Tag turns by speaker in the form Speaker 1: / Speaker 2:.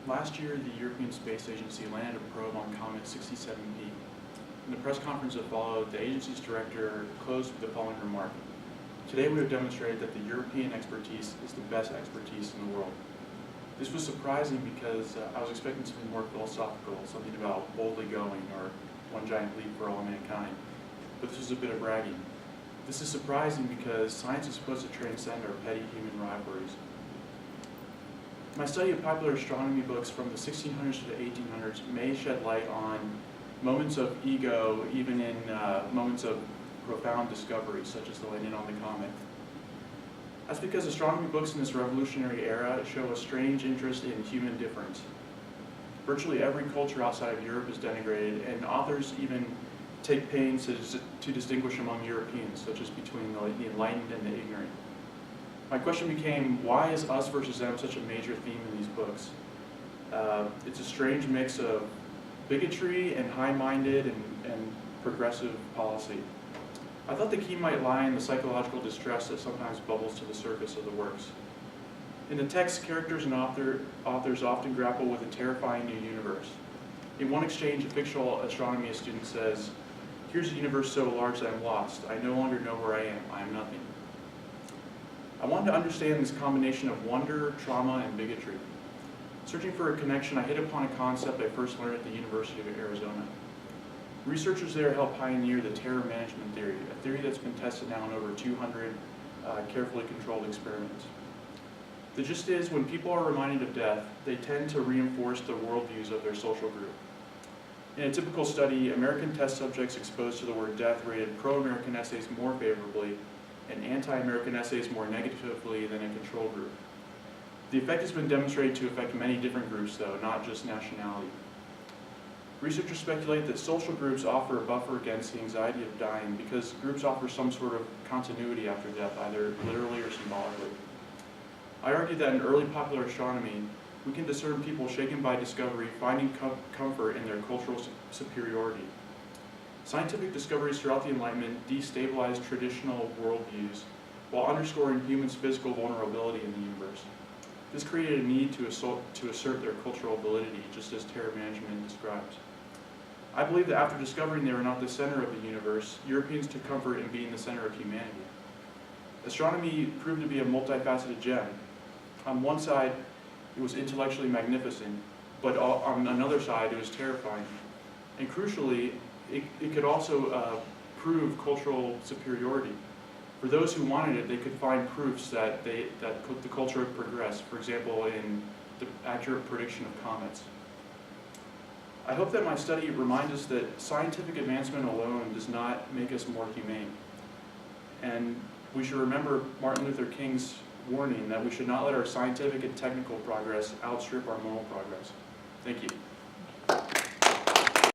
Speaker 1: Last year, the European Space Agency landed a probe on comet 67P. In the press conference that followed, the agency's director closed with the following remark: "Today we have demonstrated that the European expertise is the best expertise in the world." This was surprising because I was expecting something more philosophical, something about boldly going or one giant leap for all mankind. But this was a bit of bragging. This is surprising because science is supposed to transcend our petty human rivalries. My study of popular astronomy books from the 1600s to the 1800s may shed light on moments of ego, even in moments of profound discoveries, such as the landing on the comet. That's because astronomy books in this revolutionary era show a strange interest in human difference. Virtually every culture outside of Europe is denigrated, and authors even take pains to distinguish among Europeans, such as between the enlightened and the ignorant. My question became, why is us versus them such a major theme in these books? It's a strange mix of bigotry and high-minded and progressive policy. I thought the key might lie in the psychological distress that sometimes bubbles to the surface of the works. In the text, characters and authors often grapple with a terrifying new universe. In one exchange, a fictional astronomy student says, "Here's a universe so large that I'm lost. I no longer know where I am. I am nothing." I wanted to understand this combination of wonder, trauma, and bigotry. Searching for a connection, I hit upon a concept I first learned at the University of Arizona. Researchers there helped pioneer the terror management theory, a theory that's been tested now in over 200 carefully controlled experiments. The gist is, when people are reminded of death, they tend to reinforce the worldviews of their social group. In a typical study, American test subjects exposed to the word death rated pro-American essays more favorably and anti-American essays more negatively than a control group. The effect has been demonstrated to affect many different groups, though, not just nationality. Researchers speculate that social groups offer a buffer against the anxiety of dying because groups offer some sort of continuity after death, either literally or symbolically. I argue that in early popular astronomy, we can discern people shaken by discovery finding comfort in their cultural superiority. Scientific discoveries throughout the Enlightenment destabilized traditional worldviews while underscoring humans' physical vulnerability in the universe. This created a need to assert their cultural validity, just as terror management describes. I believe that after discovering they were not the center of the universe, Europeans took comfort in being the center of humanity. Astronomy proved to be a multifaceted gem. On one side, it was intellectually magnificent, but on another side, it was terrifying. And crucially, it could also prove cultural superiority. For those who wanted it, they could find proofs that the culture had progressed, for example, in the accurate prediction of comets. I hope that my study reminds us that scientific advancement alone does not make us more humane. And we should remember Martin Luther King's warning that we should not let our scientific and technical progress outstrip our moral progress. Thank you.